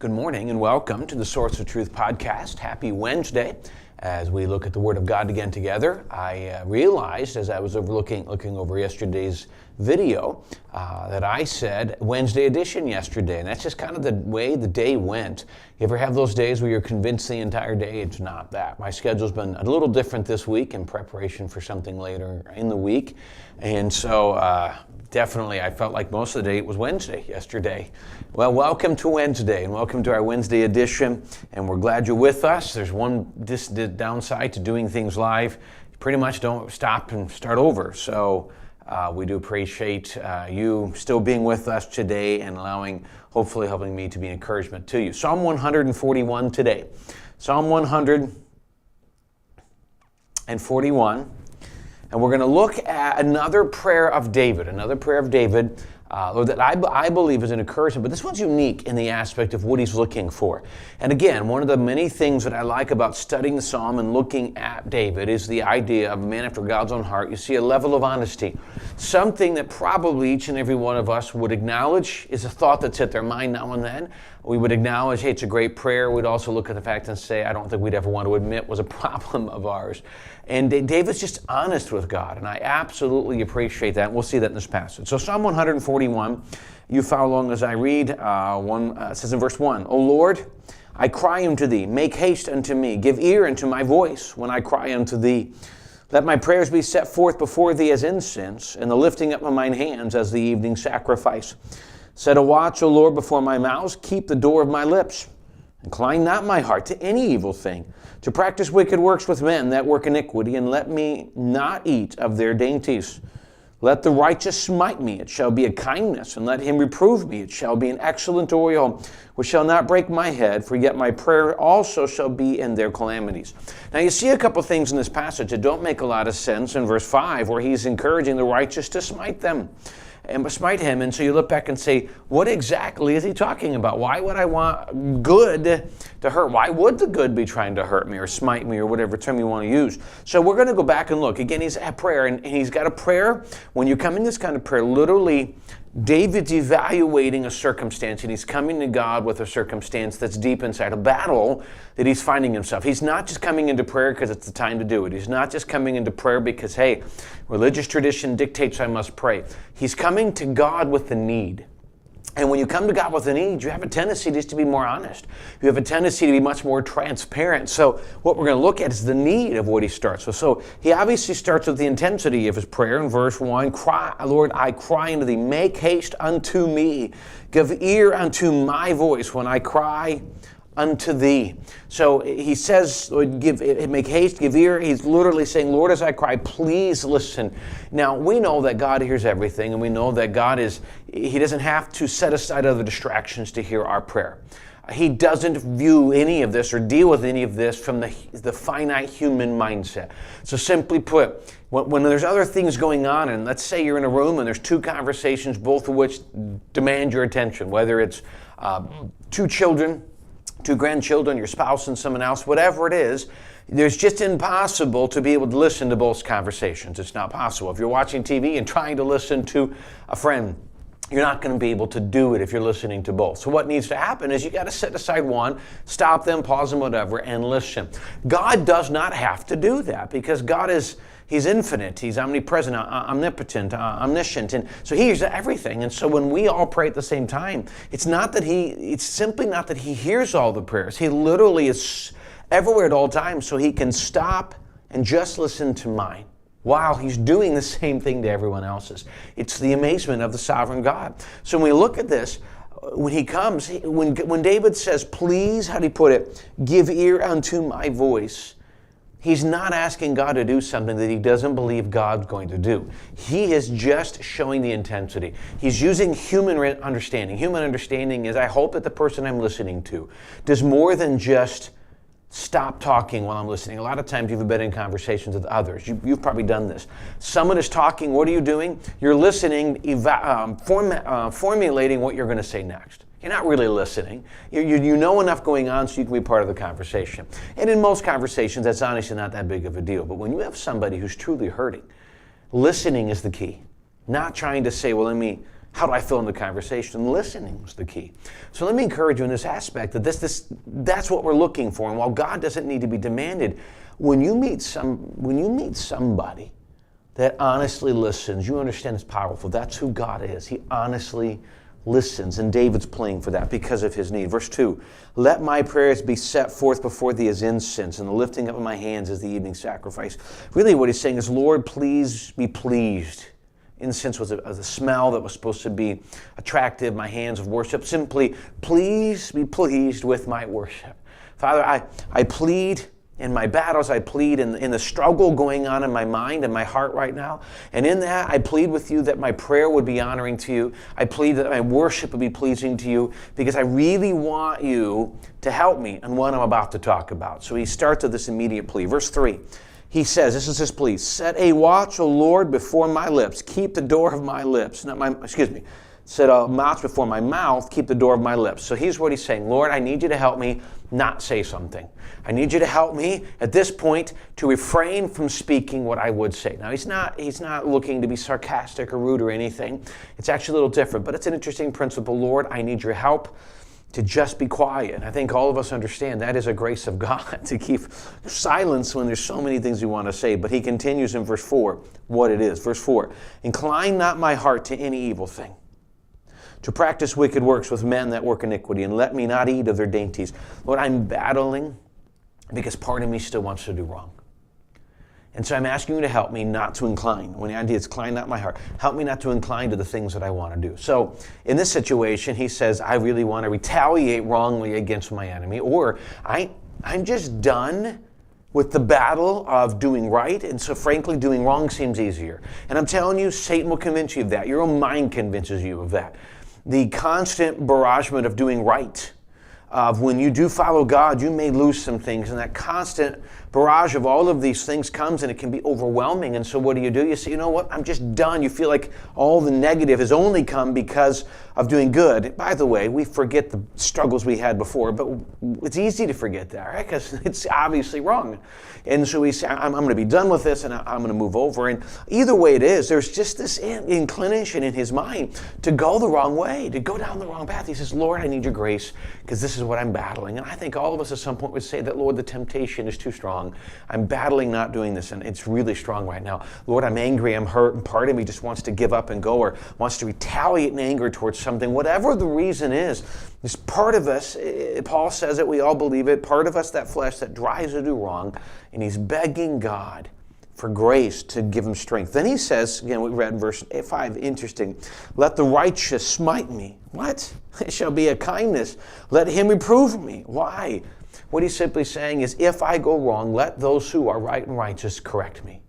Good morning and welcome to the Source of Truth podcast. Happy Wednesday. As we look at the Word of God again together, I realized as I was looking over yesterday's video that I said Wednesday edition yesterday, and that's just kind of the way the day went. You ever have those days where you're convinced the entire day it's not that? My schedule's been a little different this week in preparation for something later in the week, and so definitely I felt like most of the day it was Wednesday yesterday. Well, welcome to Wednesday and welcome to our Wednesday edition, and we're glad you're with us. There's one downside to doing things live. You pretty much don't stop and start over. So we do appreciate you still being with us today and hopefully helping me to be an encouragement to you. Psalm 141 today. Psalm 141. And we're going to look at another prayer of David, that I believe is an encouragement, but this one's unique in the aspect of what he's looking for. And again, one of the many things that I like about studying the Psalm and looking at David is the idea of a man after God's own heart. You see a level of honesty, something that probably each and every one of us would acknowledge is a thought that's hit their mind now and then. We would acknowledge, hey, it's a great prayer. We'd also look at the fact and say, I don't think we'd ever want to admit was a problem of ours. And David's just honest with God, and I absolutely appreciate that. We'll see that in this passage. So Psalm 141, you follow along as I read. It says in verse 1, O Lord, I cry unto thee, make haste unto me, give ear unto my voice when I cry unto thee. Let my prayers be set forth before thee as incense, and the lifting up of mine hands as the evening sacrifice. Set a watch, O Lord, before my mouth, keep the door of my lips. Incline not my heart to any evil thing, to practice wicked works with men that work iniquity, and let me not eat of their dainties. Let the righteous smite me, it shall be a kindness, and let him reprove me, it shall be an excellent oil, which shall not break my head, for yet my prayer also shall be in their calamities. Now you see a couple things in this passage that don't make a lot of sense in verse 5, where he's encouraging the righteous to smite them. And smite him, and so you look back and say, what exactly is he talking about? Why would I want good to hurt? Why would the good be trying to hurt me or smite me or whatever term you want to use? So we're going to go back and look. Again, he's at prayer, and he's got a prayer. When you come in this kind of prayer, literally, David's evaluating a circumstance, and he's coming to God with a circumstance that's deep inside, a battle that he's finding himself. He's not just coming into prayer because it's the time to do it. He's not just coming into prayer because, hey, religious tradition dictates I must pray. He's coming to God with the need. And when you come to God with a need, you have a tendency just to be more honest. You have a tendency to be much more transparent. So what we're going to look at is the need of what he starts with. So he obviously starts with the intensity of his prayer in verse 1. Cry, Lord, I cry unto thee, make haste unto me. Give ear unto my voice when I cry unto thee. So he says, make haste, give ear. He's literally saying, Lord, as I cry, please listen. Now, we know that God hears everything, and we know that he doesn't have to set aside other distractions to hear our prayer. He doesn't view any of this or deal with any of this from the finite human mindset. So simply put, when there's other things going on, and let's say you're in a room and there's two conversations, both of which demand your attention, whether it's two children, two grandchildren, your spouse and someone else, whatever it is, there's just impossible to be able to listen to both conversations. It's not possible. If you're watching TV and trying to listen to a friend, you're not going to be able to do it if you're listening to both. So what needs to happen is you got to set aside one, stop them, pause them, whatever, and listen. God does not have to do that because He's infinite. He's omnipresent, omnipotent, omniscient. And so he hears everything. And so when we all pray at the same time, it's simply not that he hears all the prayers. He literally is everywhere at all times so he can stop and just listen to mine while he's doing the same thing to everyone else's. It's the amazement of the sovereign God. So when we look at this, when he comes, when David says, please, how do he put it? Give ear unto my voice. He's not asking God to do something that he doesn't believe God's going to do. He is just showing the intensity. He's using human understanding. Human understanding is, I hope that the person I'm listening to does more than just stop talking while I'm listening. A lot of times you've been in conversations with others. You've probably done this. Someone is talking. What are you doing? You're listening, formulating what you're going to say next. You're not really listening. You know enough going on so you can be part of the conversation. And in most conversations, that's honestly not that big of a deal. But when you have somebody who's truly hurting, listening is the key. Not trying to say, well, let me How do I fill in the conversation? Listening was the key. So let me encourage you in this aspect that that's what we're looking for. And while God doesn't need to be demanded, when you meet somebody that honestly listens, you understand it's powerful. That's who God is. He honestly listens, and David's playing for that because of his need. Verse 2, let my prayers be set forth before thee as incense, and the lifting up of my hands as the evening sacrifice. Really what he's saying is, Lord, please be pleased. Incense was a smell that was supposed to be attractive, my hands of worship. Simply, please be pleased with my worship. Father, I plead in my battles, I plead in the struggle going on in my mind and my heart right now. And in that, I plead with you that my prayer would be honoring to you. I plead that my worship would be pleasing to you, because I really want you to help me in what I'm about to talk about. So he starts with this immediate plea. Verse 3, he says, this is his plea, set a watch, O Lord, before my lips. Keep the door of my lips. Set a watch before my mouth, keep the door of my lips. So here's what he's saying. Lord, I need you to help me not say something. I need you to help me at this point to refrain from speaking what I would say. Now, he's not looking to be sarcastic or rude or anything. It's actually a little different, but it's an interesting principle. Lord, I need your help to just be quiet. And I think all of us understand that is a grace of God, to keep silence when there's so many things we want to say. But he continues in verse 4 what it is. Verse 4, incline not my heart to any evil thing, to practice wicked works with men that work iniquity, and let me not eat of their dainties. Lord, I'm battling because part of me still wants to do wrong. And so I'm asking you to help me not to incline. When the idea is incline not my heart, help me not to incline to the things that I want to do. So in this situation, he says, I really want to retaliate wrongly against my enemy, or I'm just done with the battle of doing right, and so frankly, doing wrong seems easier. And I'm telling you, Satan will convince you of that. Your own mind convinces you of that. The constant barragement of doing right, of when you do follow God, you may lose some things, and that constant barrage of all of these things comes, and it can be overwhelming. And so what do? You say, you know what, I'm just done. You feel like all the negative has only come because of doing good. By the way, we forget the struggles we had before, but it's easy to forget that, right? Because it's obviously wrong. And so we say, I'm going to be done with this, and I'm going to move over. And either way it is, there's just this inclination in his mind to go the wrong way, to go down the wrong path. He says, Lord, I need your grace, because this is what I'm battling. And I think all of us at some point would say that, Lord, the temptation is too strong. I'm battling not doing this, and it's really strong right now. Lord, I'm angry, I'm hurt, and part of me just wants to give up and go, or wants to retaliate in anger towards something. Whatever the reason is, there's part of us, Paul says it, we all believe it, part of us, that flesh that drives to do wrong, and he's begging God for grace to give him strength. Then he says, again, we read in verse 5, interesting, let the righteous smite me. What? It shall be a kindness. Let him reprove me. Why? What he's simply saying is, if I go wrong, let those who are right and righteous correct me.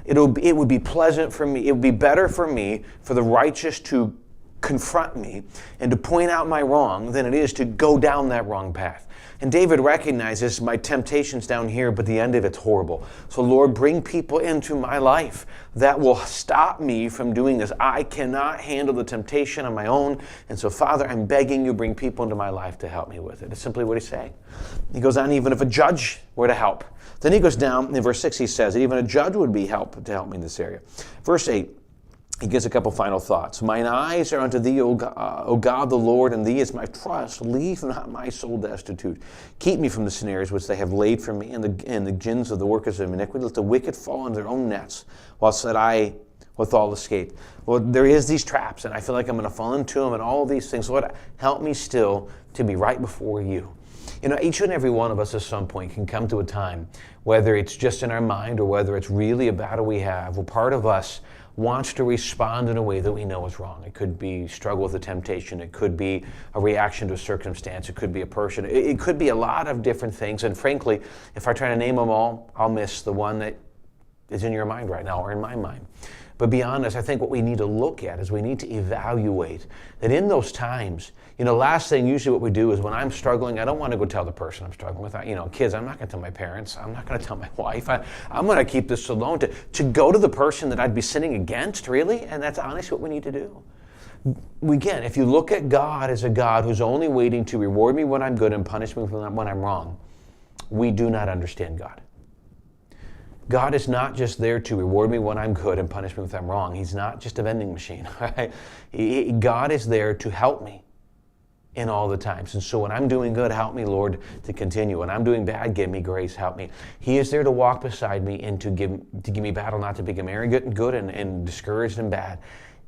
It would be pleasant for me, it would be better for me for the righteous to confront me and to point out my wrong than it is to go down that wrong path. And David recognizes my temptation's down here, but the end of it's horrible. So Lord, bring people into my life that will stop me from doing this. I cannot handle the temptation on my own. And so Father, I'm begging you, bring people into my life to help me with it. It's simply what he's saying. He goes on, even if a judge were to help. Then he goes down, in verse 6 he says that even a judge would be to help me in this area. Verse 8, he gives a couple final thoughts. Mine eyes are unto thee, O God the Lord, and thee is my trust. Leave not my soul destitute. Keep me from the snares which they have laid for me, and the gins of the workers of iniquity. Let the wicked fall into their own nets, whilst that I withal escape. Lord, there is these traps, and I feel like I'm going to fall into them and all of these things. Lord, help me still to be right before you. You know, each and every one of us at some point can come to a time, whether it's just in our mind or whether it's really a battle we have, where part of us wants to respond in a way that we know is wrong. It could be struggle with a temptation. It could be a reaction to a circumstance. It could be a person. It could be a lot of different things. And frankly, if I try to name them all, I'll miss the one that is in your mind right now or in my mind. But beyond this, I think what we need to look at is we need to evaluate that in those times, you know, last thing usually what we do is when I'm struggling, I don't want to go tell the person I'm struggling with. You know, kids, I'm not going to tell my parents. I'm not going to tell my wife. I'm going to keep this alone. To go to the person that I'd be sinning against, really? And that's honestly what we need to do. Again, if you look at God as a God who's only waiting to reward me when I'm good and punish me when I'm wrong, we do not understand God. God is not just there to reward me when I'm good and punish me if I'm wrong. He's not just a vending machine, right? God is there to help me in all the times. And so when I'm doing good, help me, Lord, to continue. When I'm doing bad, give me grace, help me. He is there to walk beside me and to give me battle, not to become arrogant and good and discouraged and bad.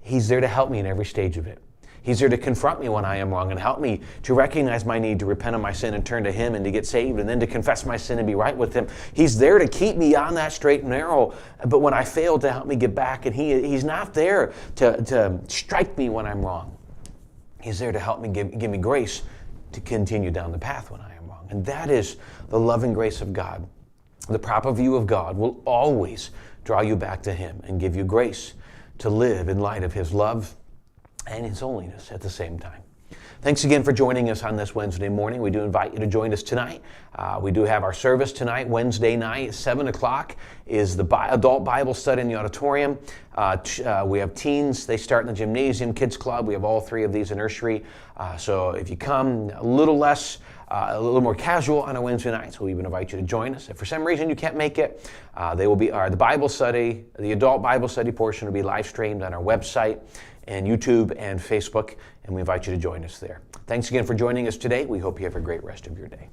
He's there to help me in every stage of it. He's there to confront me when I am wrong and help me to recognize my need to repent of my sin and turn to Him and to get saved and then to confess my sin and be right with Him. He's there to keep me on that straight and narrow, but when I fail, to help me get back. And He's not there to strike me when I'm wrong. He's there to help me, give me grace to continue down the path when I am wrong. And that is the loving grace of God. The proper view of God will always draw you back to Him and give you grace to live in light of His love and His holiness at the same time. Thanks again for joining us on this Wednesday morning. We do invite you to join us tonight. We do have our service tonight, Wednesday night, 7 o'clock is the adult Bible study in the auditorium. We have teens, they start in the gymnasium, kids club. We have all three of these in nursery. So if you come a little more casual on a Wednesday night, so we would invite you to join us. If for some reason you can't make it, the Bible study, the adult Bible study portion will be live streamed on our website and YouTube and Facebook, and we invite you to join us there. Thanks again for joining us today. We hope you have a great rest of your day.